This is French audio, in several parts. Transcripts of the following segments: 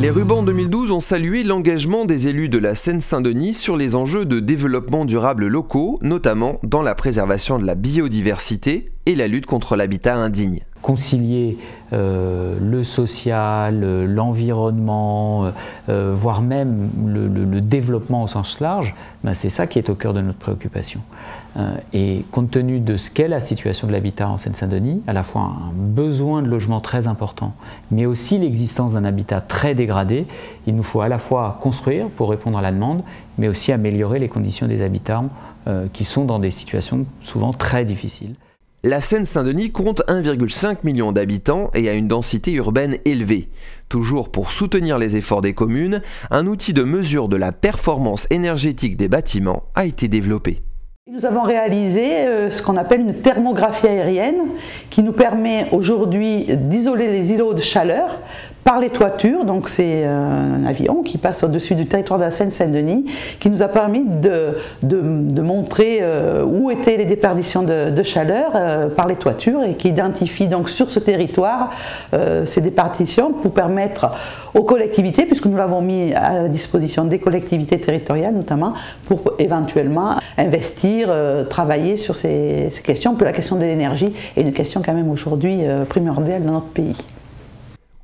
Les rubans 2012 ont salué l'engagement des élus de la Seine-Saint-Denis sur les enjeux de développement durable locaux, notamment dans la préservation de la biodiversité et la lutte contre l'habitat indigne. Concilier le social, l'environnement, voire même le développement au sens large, c'est ça qui est au cœur de notre préoccupation. Et compte tenu de ce qu'est la situation de l'habitat en Seine-Saint-Denis, à la fois un besoin de logement très important, mais aussi l'existence d'un habitat très dégradé, il nous faut à la fois construire pour répondre à la demande, mais aussi améliorer les conditions des habitants qui sont dans des situations souvent très difficiles. La Seine-Saint-Denis compte 1,5 million d'habitants et a une densité urbaine élevée. Toujours pour soutenir les efforts des communes, un outil de mesure de la performance énergétique des bâtiments a été développé. Nous avons réalisé ce qu'on appelle une thermographie aérienne qui nous permet aujourd'hui d'isoler les îlots de chaleur par les toitures. Donc c'est un avion qui passe au-dessus du territoire de la Seine-Saint-Denis qui nous a permis de montrer où étaient les déperditions de chaleur par les toitures et qui identifie donc sur ce territoire ces déperditions pour permettre aux collectivités, puisque nous l'avons mis à la disposition des collectivités territoriales notamment, pour éventuellement investir, travailler sur ces questions. Puis la question de l'énergie est une question quand même aujourd'hui primordiale dans notre pays.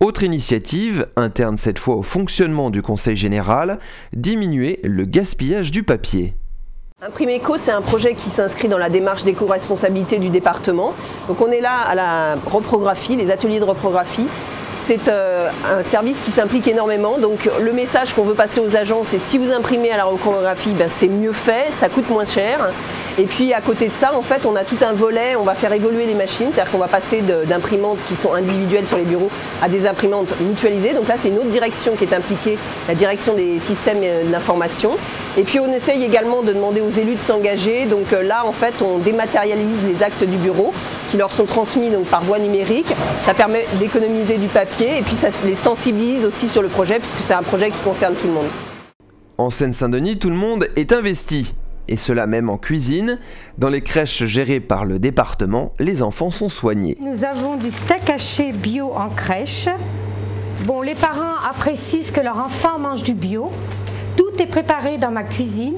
Autre initiative, interne cette fois au fonctionnement du Conseil général, diminuer le gaspillage du papier. Imprimeco, c'est un projet qui s'inscrit dans la démarche d'éco-responsabilité du département. Donc on est là à la reprographie, les ateliers de reprographie. C'est un service qui s'implique énormément, donc le message qu'on veut passer aux agents, c'est si vous imprimez à la reprographie, c'est mieux fait, ça coûte moins cher. Et puis à côté de ça, en fait, on a tout un volet, on va faire évoluer les machines, c'est-à-dire qu'on va passer d'imprimantes qui sont individuelles sur les bureaux à des imprimantes mutualisées. Donc là, c'est une autre direction qui est impliquée, la direction des systèmes de l'information. Et puis on essaye également de demander aux élus de s'engager. Donc là, en fait, on dématérialise les actes du bureau qui leur sont transmis donc, par voie numérique. Ça permet d'économiser du papier et puis ça les sensibilise aussi sur le projet puisque c'est un projet qui concerne tout le monde. En Seine-Saint-Denis, tout le monde est investi. Et cela même en cuisine. Dans les crèches gérées par le département, les enfants sont soignés. Nous avons du steak haché bio en crèche. Bon, les parents apprécient que leur enfant mange du bio. Tout est préparé dans ma cuisine.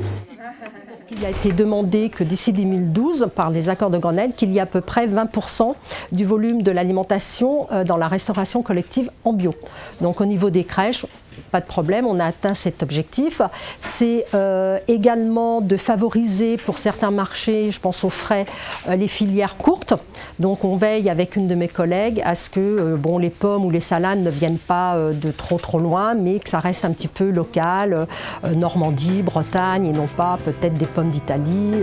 Il a été demandé que d'ici 2012, par les accords de Grenelle, qu'il y ait à peu près 20% du volume de l'alimentation dans la restauration collective en bio. Donc au niveau des crèches, pas de problème, on a atteint cet objectif. C'est également de favoriser pour certains marchés, je pense aux frais, les filières courtes. Donc on veille avec une de mes collègues à ce que les pommes ou les salades ne viennent pas de trop loin, mais que ça reste un petit peu local, Normandie, Bretagne, et non pas peut-être des pommes d'Italie.